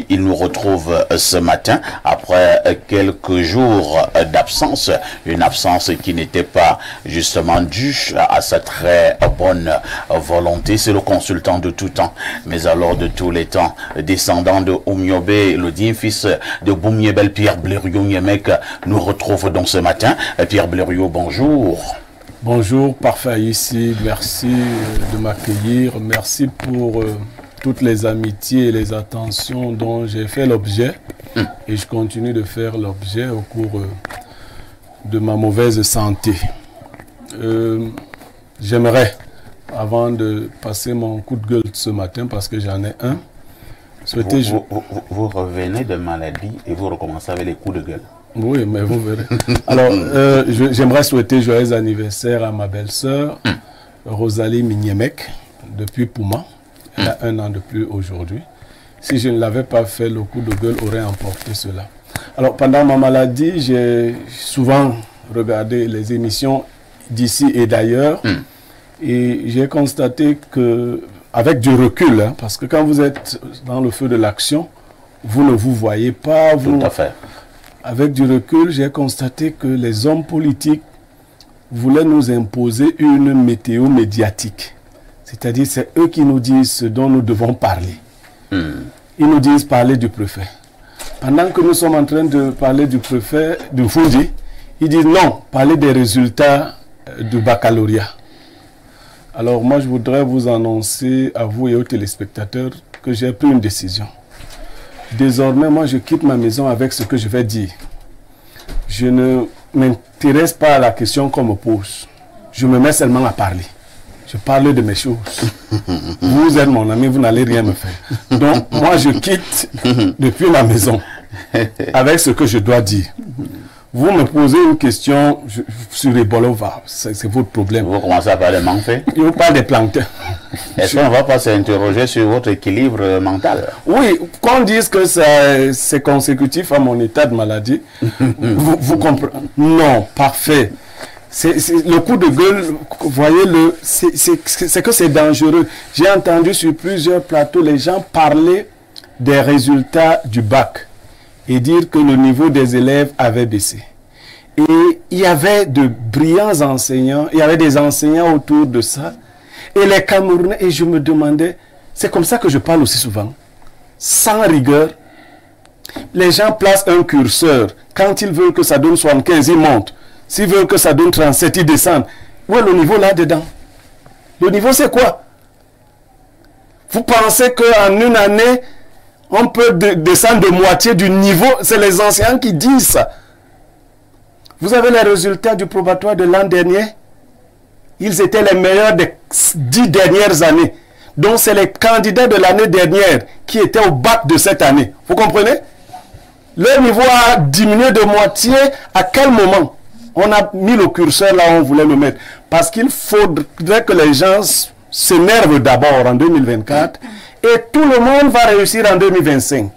il nous retrouve ce matin après quelques jours d'absence, une absence qui n'était pas justement due à sa très bonne volonté. C'est le consultant de tout temps, mais alors de tous les temps, descendant de Oumiobe, le digne fils de Boumiebel, Pierre Blériot Niemek, nous retrouve donc ce matin. Pierre Blériot, bonjour. Bonjour, parfait ici, merci de m'accueillir, merci pour toutes les amitiés et les attentions dont j'ai fait l'objet et je continue de faire l'objet au cours de ma mauvaise santé. J'aimerais, avant de passer mon coup de gueule ce matin, parce que j'en ai un, souhaiter... Vous revenez de maladie et vous recommencez avec les coups de gueule. Oui, mais vous verrez. Alors, j'aimerais souhaiter joyeux anniversaire à ma belle-sœur, Rosalie Mignemek, depuis Pouma. Elle a 1 an de plus aujourd'hui. Si je ne l'avais pas fait, le coup de gueule aurait emporté cela. Alors, pendant ma maladie, j'ai souvent regardé les émissions d'ici et d'ailleurs. Et j'ai constaté que, avec du recul, hein, parce que quand vous êtes dans le feu de l'action, vous ne vous voyez pas. Vous, tout à fait. Avec du recul, j'ai constaté que les hommes politiques voulaient nous imposer une météo médiatique. C'est-à-dire, c'est eux qui nous disent ce dont nous devons parler. Ils nous disent parler du préfet. Pendant que nous sommes en train de parler du préfet de Foundi, ils disent non, parler des résultats du baccalauréat. Alors moi, je voudrais vous annoncer à vous et aux téléspectateurs que j'ai pris une décision. Désormais, moi, je quitte ma maison avec ce que je vais dire. Je ne m'intéresse pas à la question qu'on me pose. Je me mets seulement à parler. Je parle de mes choses. Vous êtes mon ami, vous n'allez rien me faire. Donc, moi, je quitte depuis ma maison avec ce que je dois dire. Vous me posez une question sur les bolovars, c'est votre problème. Vous commencez à parler de manfait. Je vous parle des planctins. Est-ce qu'on ne va pas s'interroger sur votre équilibre mental? Oui, qu'on dise que c'est consécutif à mon état de maladie, vous comprenez? Non, parfait. Le coup de gueule, voyez-le, c'est que c'est dangereux. J'ai entendu sur plusieurs plateaux les gens parler des résultats du bac et dire que le niveau des élèves avait baissé. Et il y avait de brillants enseignants, il y avait des enseignants autour de ça. Et les Camerounais, et je me demandais, c'est comme ça que je parle aussi souvent, sans rigueur. Les gens placent un curseur. Quand ils veulent que ça donne 75, ils montent. S'ils veulent que ça donne 37, ils descendent. Où est le niveau là-dedans? Le niveau, c'est quoi? Vous pensez qu'en une année, on peut descendre de moitié du niveau? C'est les enseignants qui disent ça. Vous avez les résultats du probatoire de l'an dernier? Ils étaient les meilleurs des 10 dernières années. Donc, c'est les candidats de l'année dernière qui étaient au bac de cette année. Vous comprenez? Le niveau a diminué de moitié. À quel moment on a mis le curseur là où on voulait le mettre? Parce qu'il faudrait que les gens s'énervent d'abord en 2024 et tout le monde va réussir en 2025.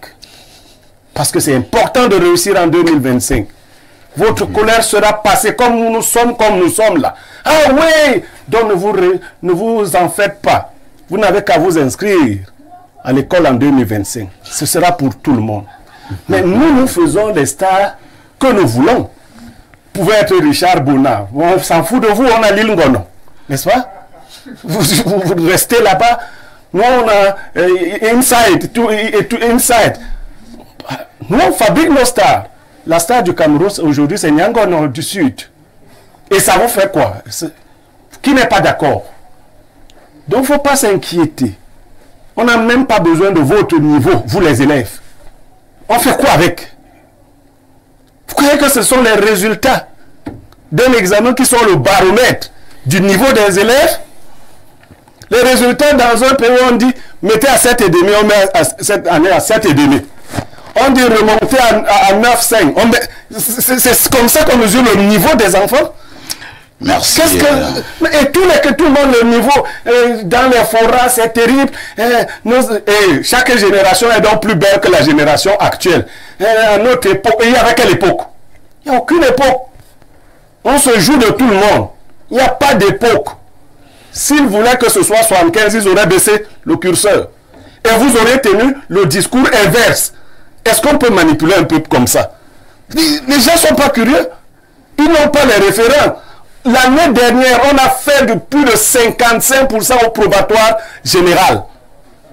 Parce que c'est important de réussir en 2025. Votre colère sera passée comme nous sommes là. Ah oui! Donc ne vous en faites pas. Vous n'avez qu'à vous inscrire à l'école en 2025. Ce sera pour tout le monde. Mais nous faisons des stars que nous voulons. Vous pouvez être Richard Bonnard. On s'en fout de vous, on a l'île Ngono. N'est-ce pas? Vous restez là-bas. Nous, on a Inside. Inside. Nous, on fabrique nos stars. La star du Cameroun, aujourd'hui, c'est Nyangono du Sud. Et ça vous fait quoi? Qui n'est pas d'accord? Donc, il ne faut pas s'inquiéter. On n'a même pas besoin de votre niveau, vous les élèves. On fait quoi avec? Vous croyez que ce sont les résultats d'un examen qui sont le baromètre du niveau des élèves? Les résultats dans un pays, on dit, mettez à 7,5, on met cette année à 7,5. On dit remonter à 9,5. C'est comme ça qu'on mesure le niveau des enfants. Merci. Et tout le monde, le niveau, dans les forats, c'est terrible. Et chaque génération est donc plus belle que la génération actuelle. À notre époque, il y avait quelle époque? Il n'y a aucune époque. On se joue de tout le monde. Il n'y a pas d'époque. S'ils voulaient que ce soit 75, ils auraient baissé le curseur. et vous aurez tenu le discours inverse. Est-ce qu'on peut manipuler un peuple comme ça? Les gens ne sont pas curieux. Ils n'ont pas les référents. L'année dernière, on a fait de plus de 55% au probatoire général.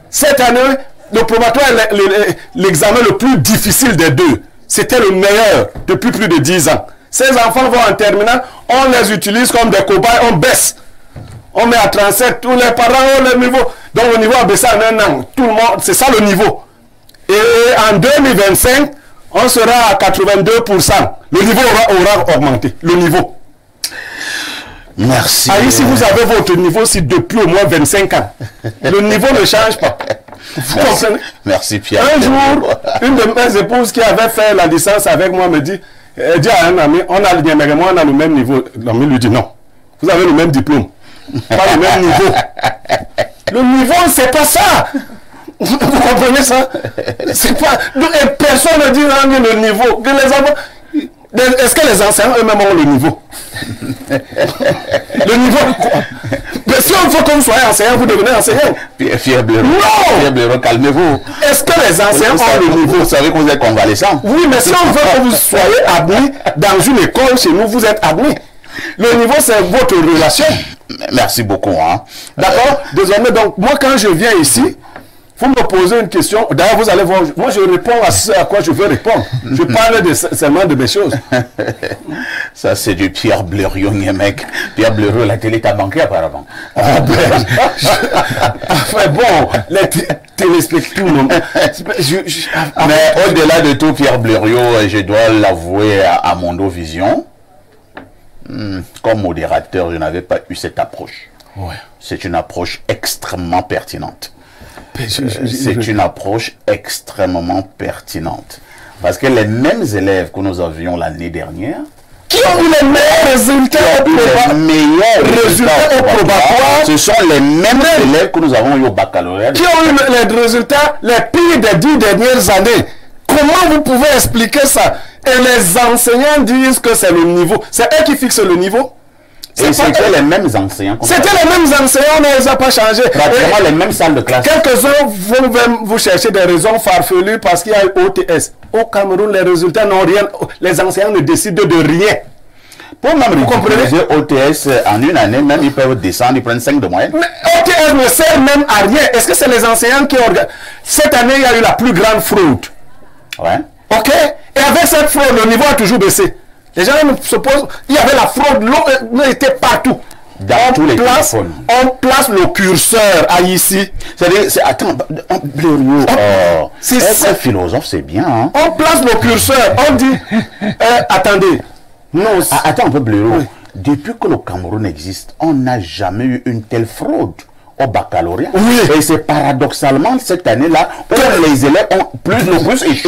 Cette année, le probatoire est l'examen le plus difficile des deux. C'était le meilleur depuis plus de 10 ans. Ces enfants vont en terminale, on les utilise comme des cobayes, on baisse. On met à 37, tous les parents ont le niveau. Donc le niveau a baissé en un an. Tout le monde, c'est ça le niveau. Et en 2025, on sera à 82%. Le niveau aura augmenté. Le niveau. Merci. Ah, ici, vous avez votre niveau si depuis au moins 25 ans. Le niveau ne change pas. Vous comprenez? Merci Pierre. Un jour, une de mes épouses qui avait fait la licence avec moi me dit, elle dit à un ami, on a le même niveau. L'ami lui dit non. Vous avez le même diplôme. Pas le même niveau. Le niveau, c'est pas ça. Vous comprenez ça? C'est pas. Et personne ne dit le niveau. Que les enfants. Est-ce que les enseignants eux-mêmes ont le niveau? Le niveau. Mais si on veut que vous soyez enseignant, vous devenez enseignant. Pierre Blaireau. Non! Pierre Blaireau, calmez-vous. Est-ce que les enseignants ont le niveau? Vous savez que vous êtes convalescent. Oui, mais si on veut que vous soyez admis dans une école chez nous, vous êtes admis. Le niveau, c'est votre relation. Merci beaucoup. Hein. D'accord? Désormais, donc, moi, quand je viens ici, vous me posez une question. D'ailleurs, vous allez voir, moi, je réponds à ce à quoi je veux répondre. Je parle seulement de mes choses. Ça, c'est du Pierre Blaireau, mec. Pierre Blaireau, la télé t'a manqué apparemment. Ah, ben, enfin, bon, les téléspectateurs. Mais au-delà de tout, Pierre Blaireau, je dois l'avouer à Mondovision. Comme modérateur, je n'avais pas eu cette approche. Ouais. C'est une approche extrêmement pertinente. C'est une approche extrêmement pertinente. Parce que les mêmes élèves que nous avions l'année dernière, qui ont eu les meilleurs résultats au probatoire, ce sont les mêmes élèves que nous avons eu au baccalauréat. Qui ont eu les résultats les pires des 10 dernières années. Comment vous pouvez expliquer ça? Et les enseignants disent que c'est le niveau. C'est eux qui fixent le niveau. Et c'était les mêmes enseignants. C'était les mêmes enseignants, on ne les a pas changés. Pratiquement les mêmes salles de classe. Quelques-uns vont même vous chercher des raisons farfelues parce qu'il y a eu OTS. Au Cameroun, les résultats n'ont rien. Les enseignants ne décident de rien. Pour même vous comprenez OTS en une année, même ils peuvent descendre, ils prennent 5 de moyenne. Mais OTS ne sert même à rien. Est-ce que c'est les enseignants qui organisent? Cette année, il y a eu la plus grande fraude. Ouais. Ok? Et avec cette fraude, le niveau a toujours baissé. Les gens se posent, il y avait la fraude, l'eau était partout. Dans tous les téléphones. On place le curseur à ici. C'est-à-dire, attends, Blaireau, être philosophe, c'est bien. Hein? On place le curseur, on dit, attendez. Non, attends un peu, Blaireau. Oui. Depuis que le Cameroun existe, on n'a jamais eu une telle fraude au baccalauréat. Oui. Et c'est paradoxalement cette année-là où les élèves ont plus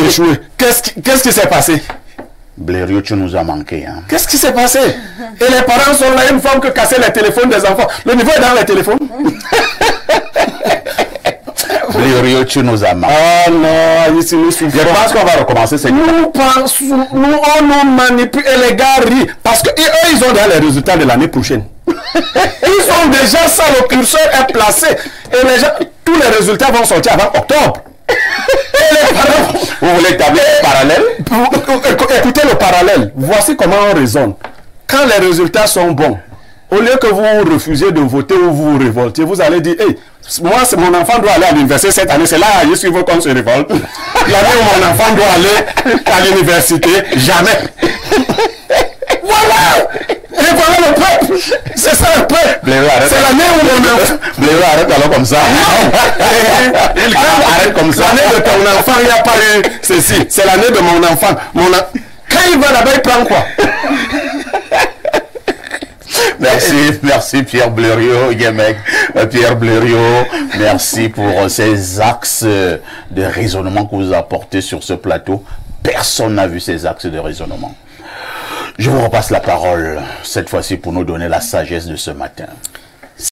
échoué. Qu'est-ce qui s'est passé? Blaireau, tu nous as manqué. Hein. Qu'est-ce qui s'est passé? Et les parents sont là, une femme que casser les téléphones des enfants. Le niveau est dans les téléphones. Blaireau, tu nous as manqué. Oh non, ici nous souffrons. Je pense qu'on va recommencer cette on nous manipule et les gars rient. Parce qu'eux, ils ont déjà les résultats de l'année prochaine. Ils ont déjà ça, le curseur est placé. Et les gens, tous les résultats vont sortir avant octobre. Vous voulez établir le parallèle? Écoutez le parallèle. Voici comment on raisonne. Quand les résultats sont bons, au lieu que vous refusiez de voter ou vous vous révoltiez, vous allez dire, hey, moi, mon enfant doit aller à l'université cette année. C'est là, je suis qu'on se révolte. L'année où mon enfant doit aller à l'université, jamais. Voilà! Et voilà le peuple! C'est ça le peuple! C'est l'année où mon enfant... Blaireau, arrête alors comme ça. Arrête comme ça. L'année de ton enfant, il n'y a pas eu ceci. C'est l'année de mon enfant. Quand il va là-bas, il prend quoi? Merci Pierre Blaireau, Yemek. Pierre Blaireau, merci pour ces axes de raisonnement que vous apportez sur ce plateau. Personne n'a vu ces axes de raisonnement. Je vous repasse la parole, cette fois-ci pour nous donner la sagesse de ce matin.